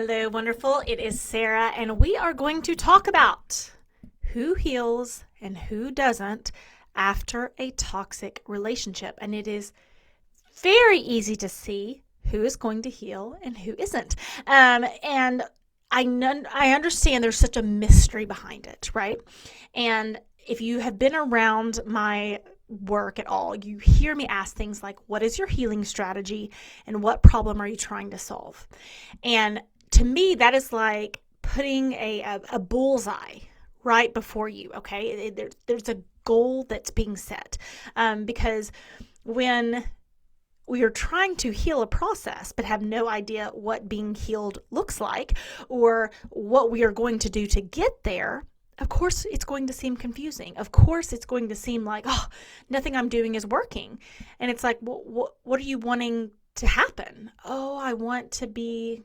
Hello, wonderful. It is Sarah, and we are going to talk about who heals and who doesn't after a toxic relationship. And it is very easy to see who is going to heal and who isn't. And I understand there's such a mystery behind it, right? And if you have been around my work at all, you hear me ask things like, what is your healing strategy and what problem are you trying to solve? And to me, that is like putting a bullseye right before you, okay? There's a goal that's being set because when we are trying to heal a process but have no idea what being healed looks like or what we are going to do to get there, of course it's going to seem confusing. Of course it's going to seem like, oh, nothing I'm doing is working. And it's like, well, what are you wanting to happen? Oh, I want to be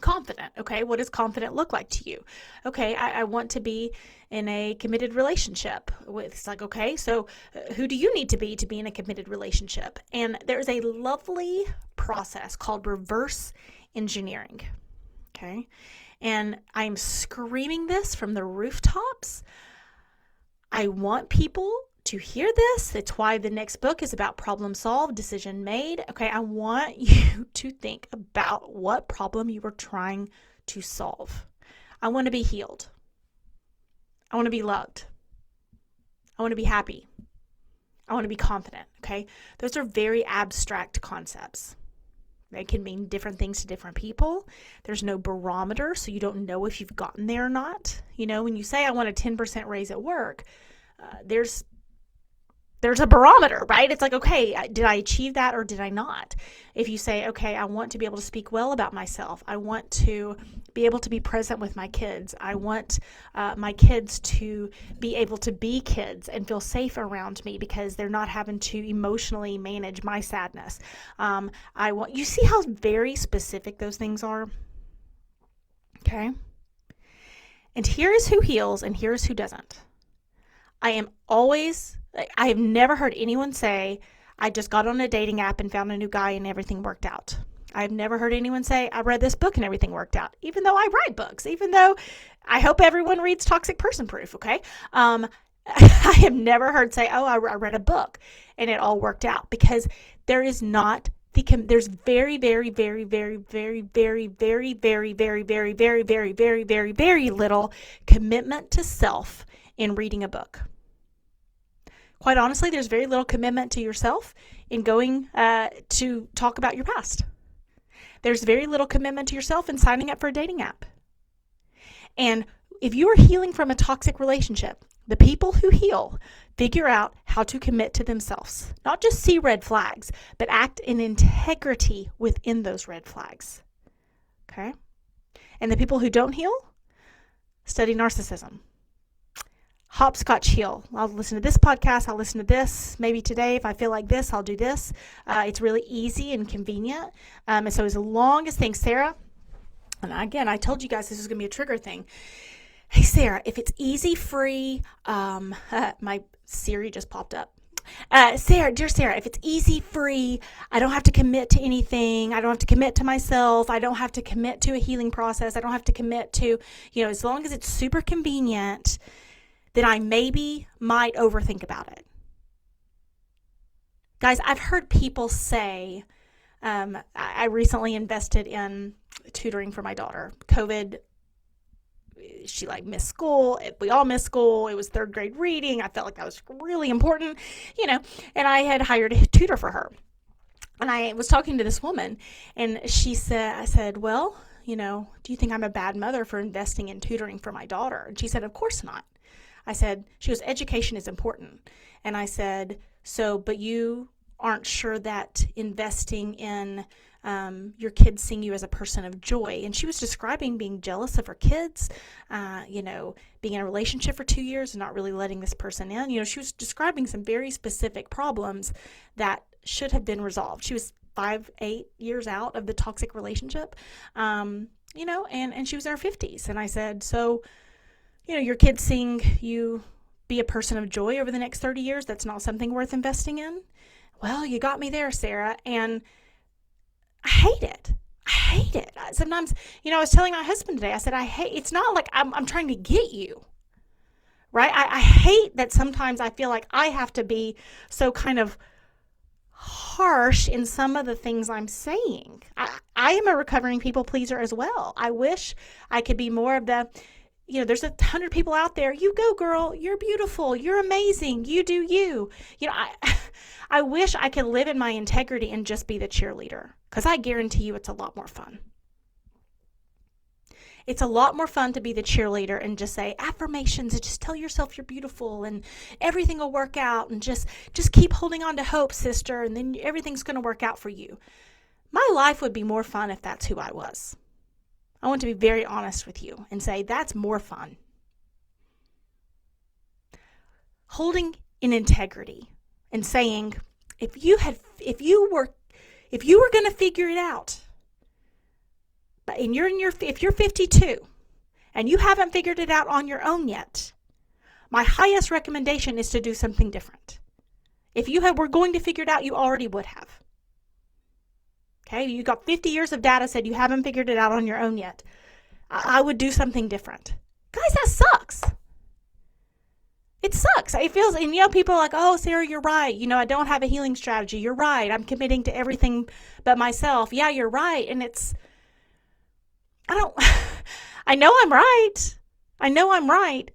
confident. Okay, what does confident look like to you? Okay, I want to be in a committed relationship. It's like, okay, so who do you need to be in a committed relationship? And there's a lovely process called reverse engineering. Okay, and I'm screaming this from the rooftops. I want people to hear this. It's why the next book is about problem solved, decision made. Okay, I want you to think about what problem you were trying to solve. I want to be healed. I want to be loved. I want to be happy. I want to be confident. Okay, those are very abstract concepts. They can mean different things to different people. There's no barometer, so you don't know if you've gotten there or not. You know, when you say I want a 10% raise at work, there's a barometer, right? It's like, okay, did I achieve that or did I not? If you say, okay, I want to be able to speak well about myself. I want to be able to be present with my kids. I want my kids to be able to be kids and feel safe around me because they're not having to emotionally manage my sadness. You see how very specific those things are? Okay. And here is who heals and here's who doesn't. I have never heard anyone say, I just got on a dating app and found a new guy and everything worked out. I've never heard anyone say, I read this book and everything worked out, even though I write books, even though I hope everyone reads Toxic Person Proof, okay? I have never heard say, oh, I read a book and it all worked out, because there is not there's very, very, very, very, very, very, very, very, very, very, very, very, very, very, very little commitment to self in reading a book. Quite honestly, there's very little commitment to yourself in going to talk about your past. There's very little commitment to yourself in signing up for a dating app. And if you are healing from a toxic relationship, the people who heal figure out how to commit to themselves. Not just see red flags, but act in integrity within those red flags. Okay? And the people who don't heal study narcissism. Hopscotch heal. I'll listen to this podcast. I'll listen to this. Maybe today, if I feel like this, I'll do this. It's really easy and convenient. And so as long as things, Sarah, and again, I told you guys this is going to be a trigger thing. Hey, Sarah, if it's easy, free, my Siri just popped up. Dear Sarah, if it's easy, free, I don't have to commit to anything. I don't have to commit to myself. I don't have to commit to a healing process. I don't have to commit to, as long as it's super convenient, then I might overthink about it. Guys, I've heard people say, I recently invested in tutoring for my daughter. COVID, she missed school. We all missed school. It was third grade reading. I felt like that was really important, and I had hired a tutor for her. And I was talking to this woman, and I said, well, do you think I'm a bad mother for investing in tutoring for my daughter? And she said, of course not. I said, she goes, education is important. And I said, but you aren't sure that investing in your kids seeing you as a person of joy. And she was describing being jealous of her kids, being in a relationship for 2 years and not really letting this person in. She was describing some very specific problems that should have been resolved. She was 8 years out of the toxic relationship, and she was in her 50s. And I said, so, your kids seeing you be a person of joy over the next 30 years, that's not something worth investing in? Well, you got me there, Sarah. And I hate it. sometimes, I was telling my husband today, I said, it's not like I'm trying to get you, right? I hate that sometimes I feel like I have to be so kind of harsh in some of the things I'm saying. I am a recovering people pleaser as well. I wish I could be more of the, there's 100 people out there. You go, girl. You're beautiful. You're amazing. You do you. I wish I could live in my integrity and just be the cheerleader, because I guarantee you it's a lot more fun. It's a lot more fun to be the cheerleader and just say affirmations and just tell yourself you're beautiful and everything will work out, and just keep holding on to hope, sister, and then everything's going to work out for you. My life would be more fun if that's who I was. I want to be very honest with you and say that's more fun. Holding in integrity and saying, if you were going to figure it out, and if you're 52 and you haven't figured it out on your own yet, my highest recommendation is to do something different. If you were going to figure it out, you already would have. Okay, you got 50 years of data said you haven't figured it out on your own yet. I would do something different. Guys, that sucks. It sucks. It feels, and people are like, oh, Sarah, you're right. I don't have a healing strategy. You're right. I'm committing to everything but myself. Yeah, you're right. And I know I'm right.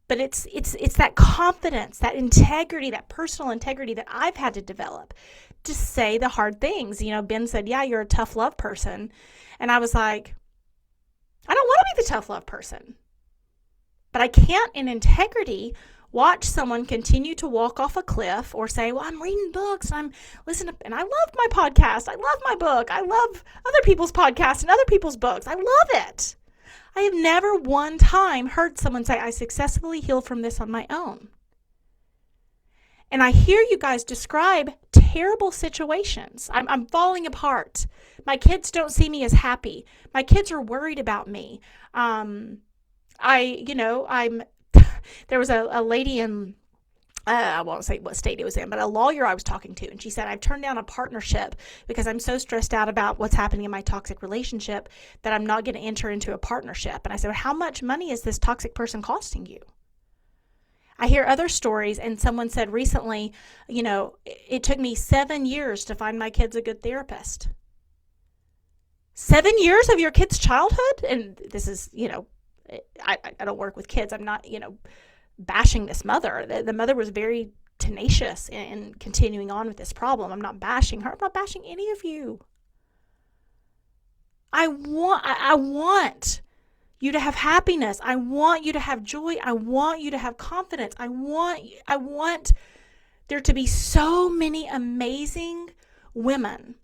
But it's that confidence, that integrity, that personal integrity that I've had to develop to say the hard things. Ben said, yeah, you're a tough love person. And I was like, I don't want to be the tough love person. But I can't in integrity watch someone continue to walk off a cliff or say, well, I'm reading books and I'm listening to, and I love my podcast. I love my book. I love other people's podcasts and other people's books. I love it. I have never one time heard someone say, I successfully healed from this on my own. And I hear you guys describe terrible situations. I'm falling apart. My kids don't see me as happy. My kids are worried about me. There was a lady in, I won't say what state it was in, but a lawyer I was talking to, and she said, I've turned down a partnership because I'm so stressed out about what's happening in my toxic relationship that I'm not going to enter into a partnership. And I said, well, how much money is this toxic person costing you? I hear other stories, and someone said recently, it took me 7 years to find my kids a good therapist. 7 years of your kid's childhood? And this is, I don't work with kids. I'm not, bashing this mother. The mother was very tenacious in continuing on with this problem. I'm not bashing her. I'm not bashing any of you. I want you to have happiness. I want you to have joy. I want you to have confidence. I want there to be so many amazing women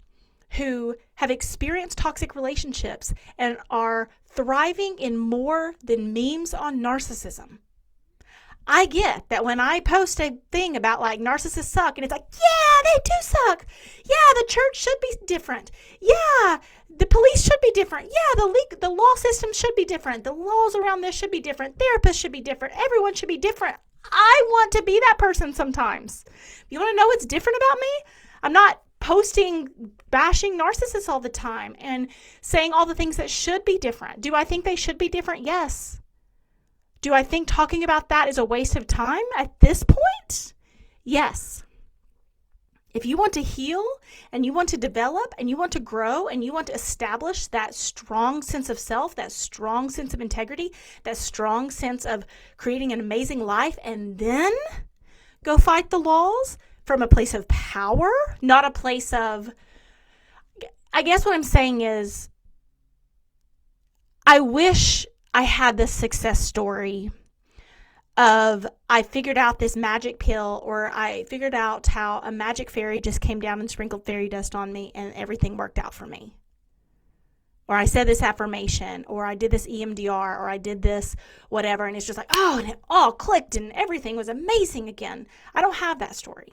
who have experienced toxic relationships and are thriving in more than memes on narcissism. I get that when I post a thing about like narcissists suck, and it's like, yeah, they do suck. Yeah, the church should be different. Yeah, the police should be different. Yeah, the law system should be different. The laws around this should be different. Therapists should be different. Everyone should be different. I want to be that person sometimes. You want to know what's different about me? I'm not posting bashing narcissists all the time and saying all the things that should be different. Do I think they should be different? Yes. Do I think talking about that is a waste of time at this point? Yes. If you want to heal and you want to develop and you want to grow and you want to establish that strong sense of self, that strong sense of integrity, that strong sense of creating an amazing life, and then go fight the laws from a place of power, not a place of, I guess what I'm saying is, I wish I had this success story of I figured out this magic pill, or I figured out how a magic fairy just came down and sprinkled fairy dust on me and everything worked out for me. Or I said this affirmation, or I did this EMDR, or I did this whatever, and it's just like, oh, and it all clicked and everything was amazing again. I don't have that story.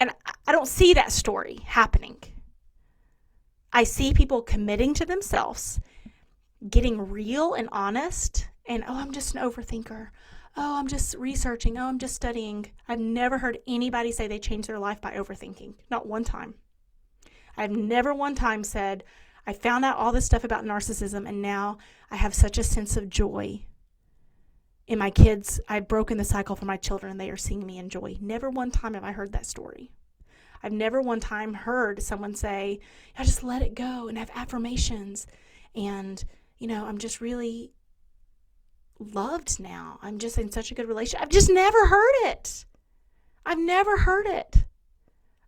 And I don't see that story happening. I see people committing to themselves, getting real and honest, and, oh, I'm just an overthinker. Oh, I'm just researching. Oh, I'm just studying. I've never heard anybody say they changed their life by overthinking. Not one time. I've never one time said, I found out all this stuff about narcissism and now I have such a sense of joy in my kids. I've broken the cycle for my children and they are seeing me in joy. Never one time have I heard that story. I've never one time heard someone say, I just let it go and have affirmations and, I'm just really loved now. I'm just in such a good relationship. I've just never heard it. I've never heard it.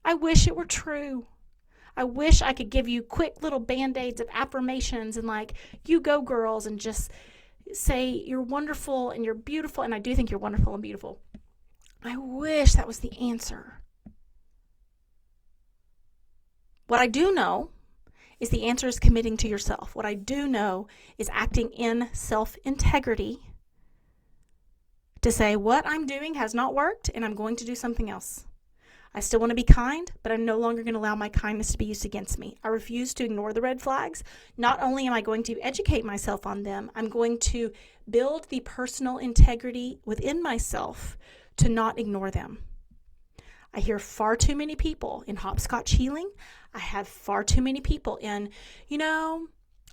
I wish it were true. I wish I could give you quick little band-aids of affirmations and like, you go girls, and just say you're wonderful and you're beautiful. And I do think you're wonderful and beautiful. I wish that was the answer. What I do know is the answer is committing to yourself. What I do know is acting in self-integrity to say what I'm doing has not worked and I'm going to do something else. I still want to be kind, but I'm no longer going to allow my kindness to be used against me. I refuse to ignore the red flags. Not only am I going to educate myself on them, I'm going to build the personal integrity within myself to not ignore them. I hear far too many people in hopscotch healing. I have far too many people in,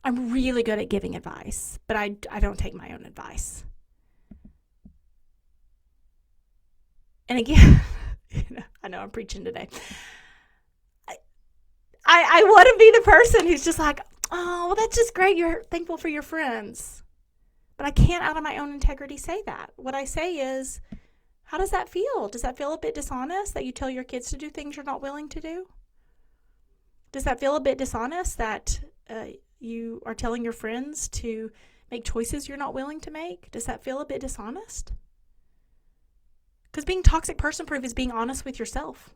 I'm really good at giving advice, but I don't take my own advice. And again, I know I'm preaching today. I want to be the person who's just like, oh, well, that's just great. You're thankful for your friends. But I can't out of my own integrity say that. What I say is, how does that feel? Does that feel a bit dishonest that you tell your kids to do things you're not willing to do? Does that feel a bit dishonest that you are telling your friends to make choices you're not willing to make? Does that feel a bit dishonest? Because being toxic person proof is being honest with yourself.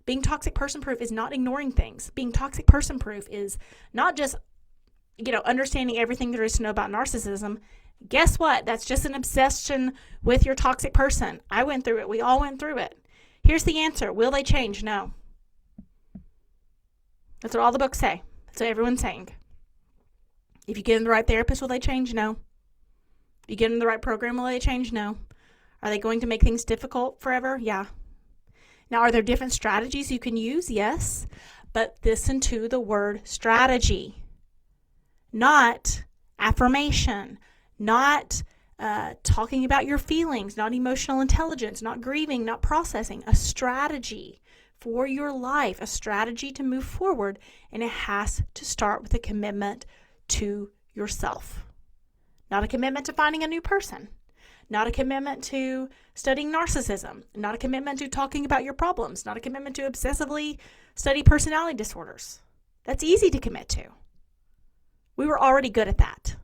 Being toxic person proof is not ignoring things. Being toxic person proof is not just, understanding everything there is to know about narcissism. Guess what? That's just an obsession with your toxic person. I went through it. We all went through it. Here's the answer. Will they change? No. That's what all the books say. That's what everyone's saying. If you get in the right therapist, will they change? No. If you get in the right program, will they change? No. Are they going to make things difficult forever? Yeah. Now, are there different strategies you can use? Yes. But listen to the word strategy, not affirmation, not talking about your feelings, not emotional intelligence, not grieving, not processing. A strategy for your life, a strategy to move forward, and it has to start with a commitment to yourself. Not a commitment to finding a new person. Not a commitment to studying narcissism. Not a commitment to talking about your problems. Not a commitment to obsessively study personality disorders. That's easy to commit to. We were already good at that.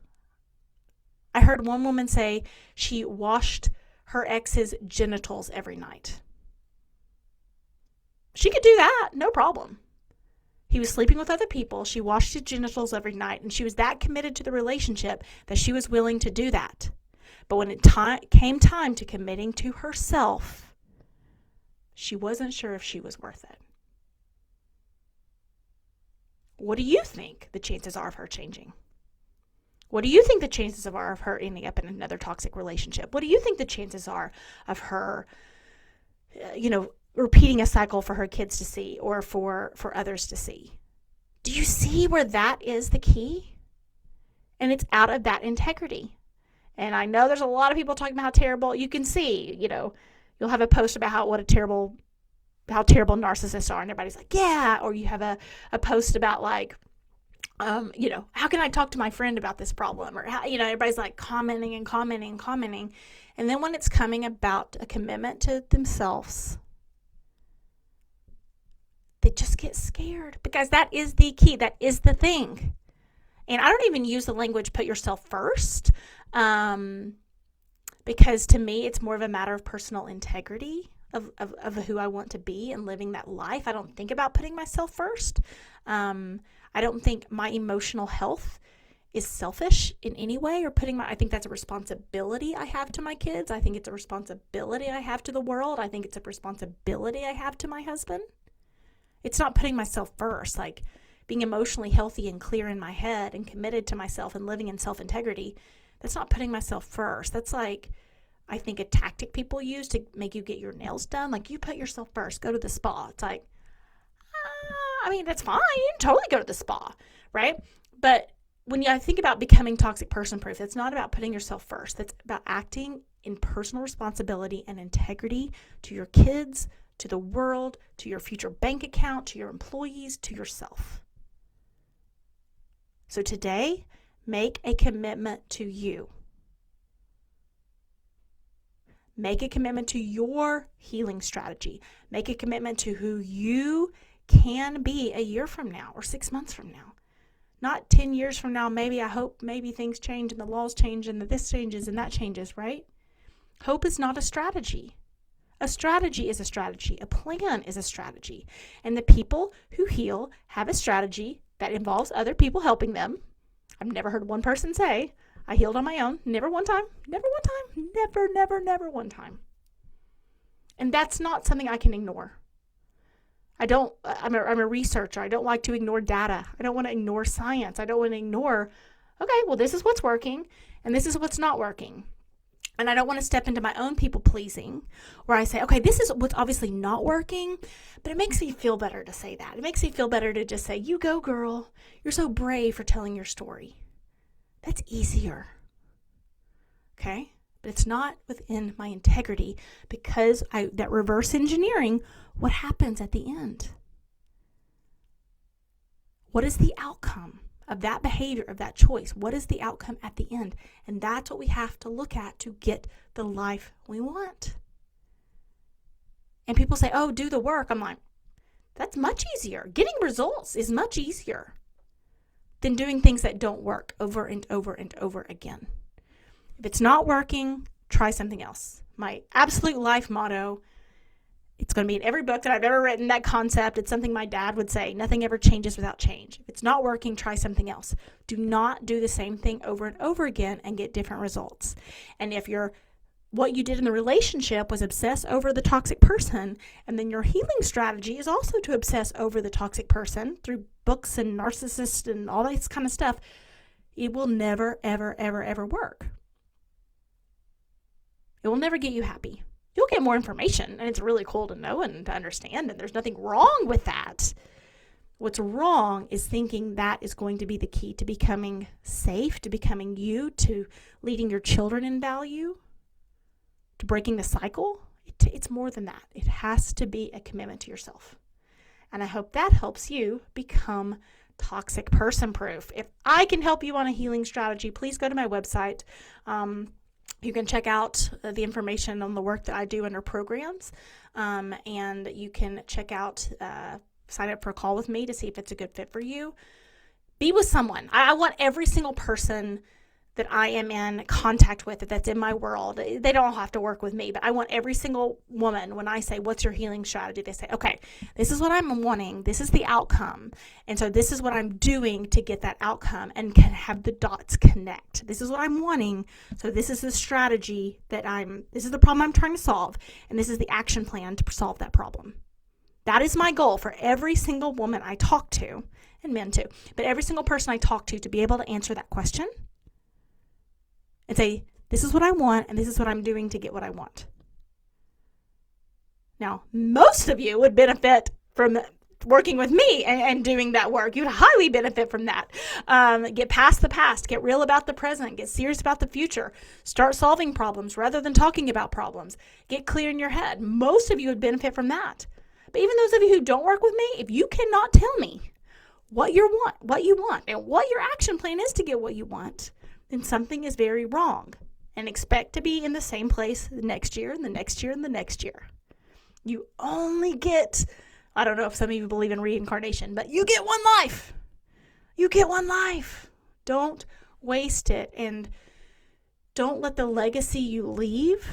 I heard one woman say she washed her ex's genitals every night. She could do that, no problem. He was sleeping with other people. She washed his genitals every night, and she was that committed to the relationship that she was willing to do that. But when it came time to committing to herself, she wasn't sure if she was worth it. What do you think the chances are of her changing? What do you think the chances are of her ending up in another toxic relationship? What do you think the chances are of her, repeating a cycle for her kids to see or for others to see? Do you see where that is the key? And it's out of that integrity. And I know there's a lot of people talking about how terrible you can see, you'll have a post about how terrible narcissists are. And everybody's like, yeah. Or you have a post about like, how can I talk to my friend about this problem? Or how, everybody's like commenting. And then when it's coming about a commitment to themselves, they just get scared because that is the key. That is the thing. And I don't even use the language, put yourself first, because to me, it's more of a matter of personal integrity of who I want to be and living that life. I don't think about putting myself first. I don't think my emotional health is selfish in any way or I think that's a responsibility I have to my kids. I think it's a responsibility I have to the world. I think it's a responsibility I have to my husband. It's not putting myself first, like being emotionally healthy and clear in my head and committed to myself and living in self-integrity. That's not putting myself first. That's like, I think, a tactic people use to make you get your nails done. Like, you put yourself first, go to the spa. It's like, I mean, that's fine. You can totally go to the spa, right? But when I think about becoming toxic person proof, it's not about putting yourself first. That's about acting in personal responsibility and integrity to your kids, to the world, to your future bank account, to your employees, to yourself. So today, make a commitment to you. Make a commitment to your healing strategy. Make a commitment to who you can be a year from now or 6 months from now. Not 10 years from now, maybe, I hope, maybe things change and the laws change and this changes and that changes, right? Hope is not a strategy. A strategy is a strategy. A plan is a strategy. And the people who heal have a strategy that involves other people helping them. I've never heard one person say, I healed on my own. Never one time. Never one time. Never one time. And that's not something I can ignore. I'm a researcher. I don't like to ignore data. I don't want to ignore science. I don't want to ignore, okay, well, this is what's working and this is what's not working. And I don't want to step into my own people pleasing where I say, okay, this is what's obviously not working, but it makes me feel better to say that. It makes me feel better to just say, you go, girl. You're so brave for telling your story. That's easier. Okay? But it's not within my integrity because that reverse engineering, what happens at the end? What is the outcome of that behavior, of that choice? What is the outcome at the end? And that's what we have to look at to get the life we want. And people say, oh, do the work. I'm like, that's much easier. Getting results is much easier than doing things that don't work over and over and over again. If it's not working, try something else. My absolute life motto, it's going to be in every book that I've ever written, that concept. It's something my dad would say, nothing ever changes without change. If it's not working, try something else. Do not do the same thing over and over again and get different results. And if what you did in the relationship was obsess over the toxic person, and then your healing strategy is also to obsess over the toxic person through books and narcissists and all this kind of stuff, it will never, ever, ever, ever work. It will never get you happy. You'll get more information, and it's really cool to know and to understand, and there's nothing wrong with that. What's wrong is thinking that is going to be the key to becoming safe, to becoming you, to leading your children in value, to breaking the cycle. It's more than that. It has to be a commitment to yourself. And I hope that helps you become toxic person proof. If I can help you on a healing strategy, please go to my website. You can check out the information on the work that I do under programs, and you can check out, sign up for a call with me to see if it's a good fit for you. Be with someone. I want every single person that I am in contact with, that's in my world. They don't have to work with me, but I want every single woman, when I say, what's your healing strategy? They say, okay, this is what I'm wanting. This is the outcome. And so this is what I'm doing to get that outcome and can have the dots connect. This is what I'm wanting. So this is the strategy this is the problem I'm trying to solve. And this is the action plan to solve that problem. That is my goal for every single woman I talk to, and men too, but every single person I talk to be able to answer that question and say, this is what I want, and this is what I'm doing to get what I want. Now, most of you would benefit from working with me and doing that work. You'd highly benefit from that. Get past the past. Get real about the present. Get serious about the future. Start solving problems rather than talking about problems. Get clear in your head. Most of you would benefit from that. But even those of you who don't work with me, if you cannot tell me what you want, and what your action plan is to get what you want, then something is very wrong, and expect to be in the same place the next year and the next year and the next year. You only get, I don't know if some of you believe in reincarnation, but you get one life. You get one life. Don't waste it, and don't let the legacy you leave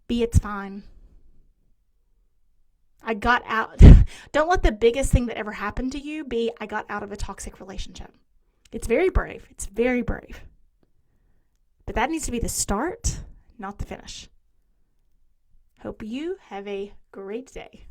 be it's fine. I got out. Don't let the biggest thing that ever happened to you be, I got out of a toxic relationship. It's very brave. It's very brave. But that needs to be the start, not the finish. Hope you have a great day.